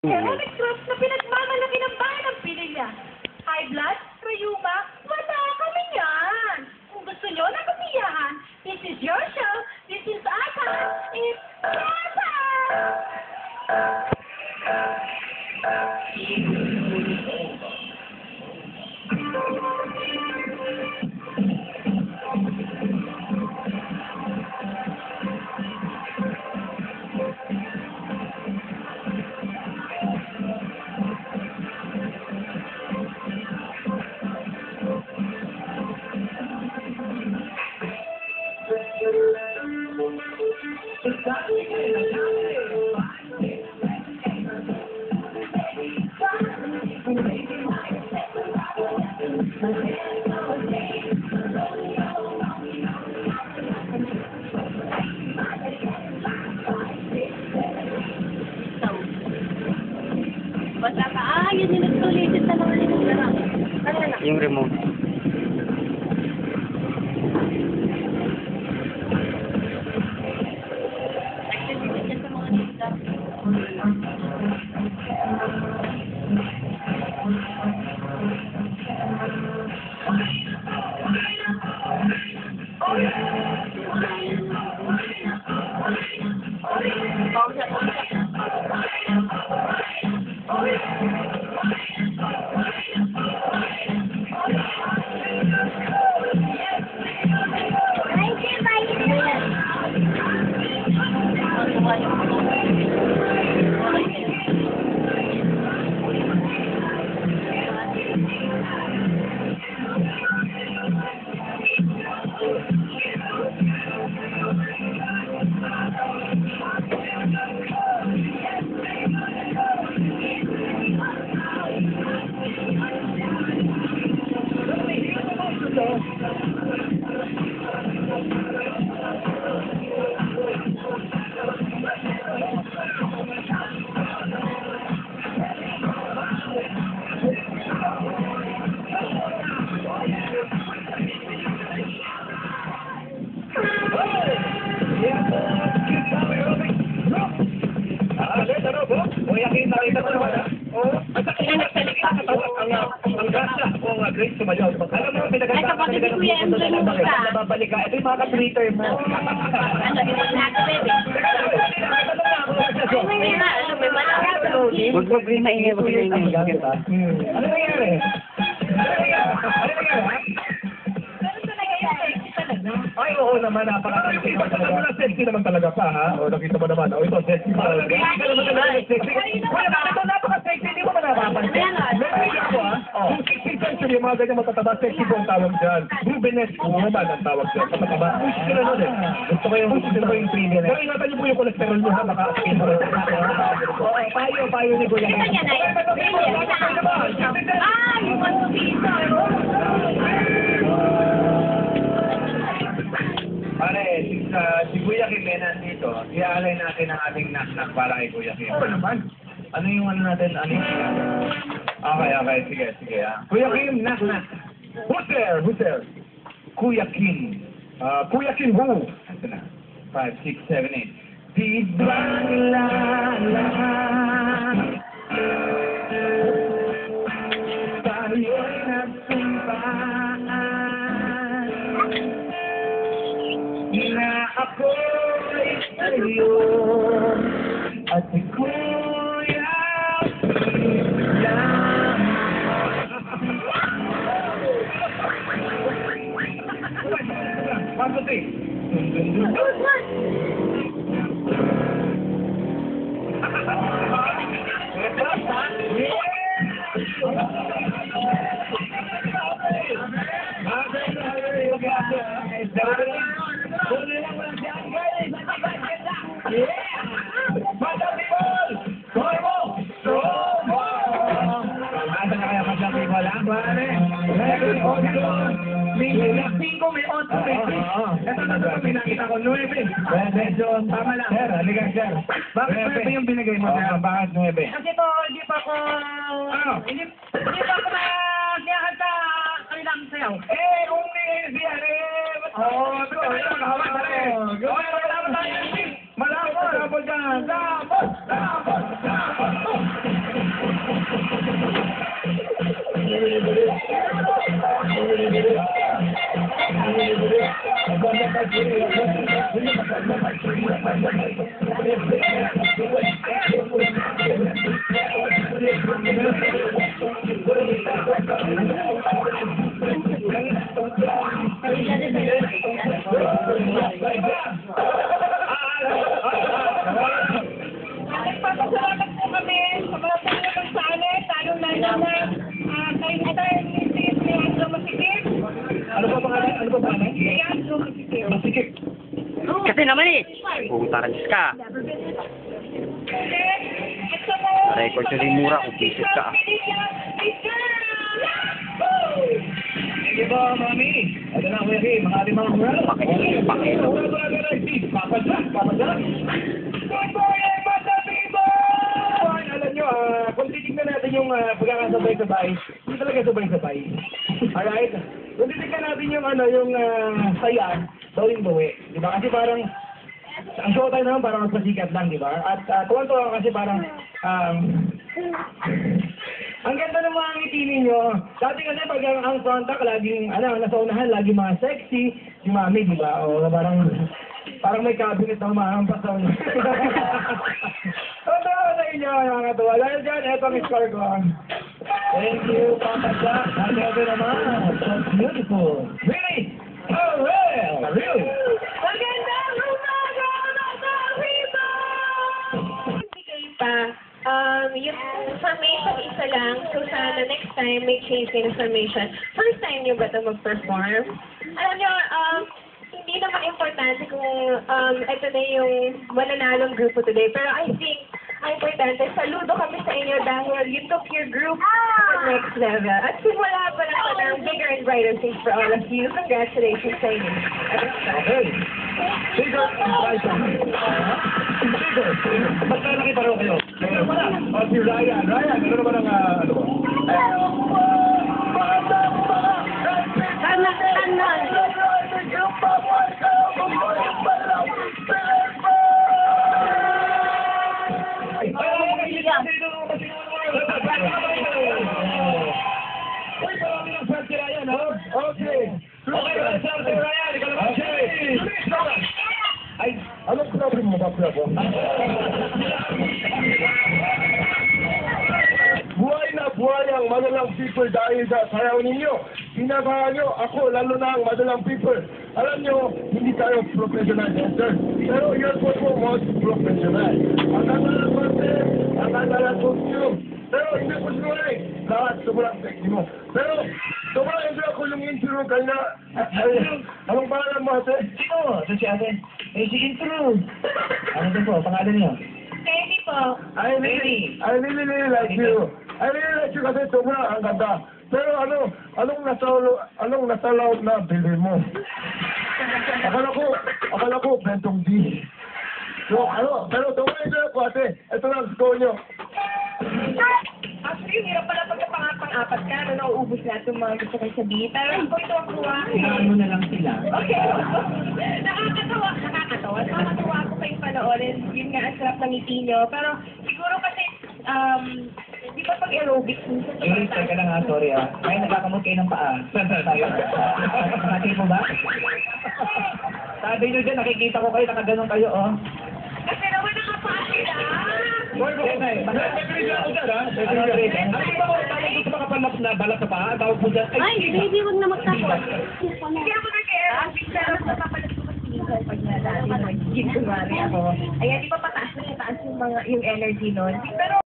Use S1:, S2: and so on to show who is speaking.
S1: Ceramic cross na pinagmamalaki ng bahay ng piling niya. High blood, rayuma, wala kami yan. Kung gusto nyo na kasiyahan, this is your show, this is our time, it's your time! Basta ka, yun yung nagsulitin sa mga linong.
S2: Yung remote.
S1: Nagsulitin sa mga linong.
S3: Alam mo, pinagkakataon ka ng puso na lang bakit? Nababalik ka. Ito yung mga ka-treater mo.
S1: Ano, di ba natin, baby? Ay, may nga, ano, may malaki.
S2: Huwag maingay, huwag maingay.
S3: Ano nangyari? Ay, oo naman, napaka-sexy pa talaga. Sexy naman talaga pa, ha? O, nakita mo naman. O, ito, sexy pa. Kuya, ito, napaka-sexy. Hindi mo ba napapansin? Meron ako, ha? Yung 16th century, yung mga ganyan matataba, sexy po ang tawag dyan. Rubenes, woman ang tawag dyan. Matataba. Sila nun, eh. Gusto ko yung trivia na. Pero ingatan niyo po yung cholesterol niyo, ha? Baka payo ni Kuya.
S1: Ito niya na, ay, yung pagpupito.
S3: Pare, si Kuya Kim nandito, iaalay natin ang ating knock-knock para kay Kuya Kim. Oo naman. Ano yung ano natin? Ano yung... Okay. Sige. Kuya Kim, knock-knock. Who's there? Kuya Kim. Kuya Kim who? Ito na. 5, 6, 7, 8. Di ba nilala? Tayo'y nagsumpaan na ako'y sa'yo at si Kuya lang. Pagod eh. May 5, may 8, may 6. Ito na ito, pinakita ko, 9. Medyo, tama lang. Sir, halika, sir. Bakit 9 yung binigay mo, sir? Bakit 9?
S1: Kasi po, hindi pa ako nakakanta kanilang sayaw.
S3: Eh, kung hindi yan, Oo, ito, nakahawak na rin. Malabo, malabo dyan. Labot.
S1: Nagpapasalamat po kami sa mga tumulong sa amin, lalo-lalo na kay Mr. and Mrs. Leandro Masikip.
S3: Ano ba pangalan? Ano ba pangalan?
S1: Leandro Masikip.
S3: Masikip.
S2: Kasi naman eh. Puta ka, Diyos ka.
S1: Then, ito mo.
S2: Record nyo rin mura kung visit ka.
S3: Sige po, mami. Ito na, Kuya Kim. Mga limang mura.
S2: Pakilo.
S3: Papadya. Good morning, mga people! Alam nyo, kung titignan natin yung pagkakasabay-sabay, hindi talaga sabay-sabay. Alright? Kung titignan natin yung yung saya, tawing-bawi. Diba? Kasi parang, ang showtime naman parang magpasikat lang, di ba? At tuwan-tuwa kasi parang, ang ganda ng mga ngiti ninyo. Dati kasi pag ang frontak, laging, nasa unahan, laging mga sexy, si mami, di ba? O parang may cabinet na umahampas sa unahan. Totoo sa inyo, nakakatuwa. Dahil dyan, eto ang score ko. Thank you, Papa Jack. Ang ganda naman. So beautiful. Really? Oh, well, really?
S1: Magandang umaga, mga people!
S4: Yung formation isa lang, so sana next time may change kayo ng formation. First time nyo ba ito mag-perform? Alam nyo, hindi naman importante kung ito na yung mananalong grupo today, pero I think ang importante, saludo kami sa inyo dahil you took your group to the next level. At simula pa lang ito ng bigger and brighter things for all of you. Congratulations sa inyo.
S3: Okay. Bigger and brighter. Bigger. Ba't lalaki pa rin kayo? Bigger pala. O si Ryan. Ryan, ano naman ang ano ba? Uy, marami ng swerte Ryan, ha? Okay. Okay, swerte Ryan. Ikaw naman, Jerry. Ay, anong problem mo ba, Prabo? Buhay na buhay ang madalang people dahil sa sayaw ninyo. Inabahan nyo ako, lalo na ang madalang people. Alam nyo, hindi tayo professional dancer. Pero you're most professional. Ang kadalang concept, ang kadalang costume. Pero hindi ko sinungaling. Lahat sobrang sexy mo. Pero sobrang enjoy ako yung intro kanina. Anong pangalan mo, ate? Sino? Ito si ate. Eh, si intro. Ano ito po? Pangalan niyo?
S1: Baby po.
S3: I really like you. I really like you kasi sobrang ang ganda. Pero anong nasa loob na bili mo? Akala ko, Bentong D. So, pero sobrang enjoy ako, ate. Ito lang, score nyo.
S1: Actually, hirap pala pagkapang-apat ka, nauubos lahat yung mga gusto kayo sabihin. Pero ako ito ang kuha.
S3: Ano na lang sila.
S1: Okay. Nakakatawa ako kayong panoorin. Yun nga, ang sarap ng ngiti nyo. Pero siguro kasi, di ba pag aerobics minsan?
S3: Teka lang ha, sorry ha. Ngayon nagkakamot kayo ng paa. Nakakita mo ba? Sabi nyo dyan, nakikita ko kayo, nakaganon kayo, oh.
S1: Kasi naman nakapaa sila.
S3: Boy, okay. Nag-ready ako dyan, ha? Ano ba kung tawag gusto makapalap na balat sa paa? Tawag mo dyan.
S4: Ay, baby, huwag na magtapos.
S1: Hindi ako nag-aerobics. Pero napapalit ko kasi minsan pag nadali mo. Kunwari ako. Ayan, di ba pataas na yung energy nun? Pero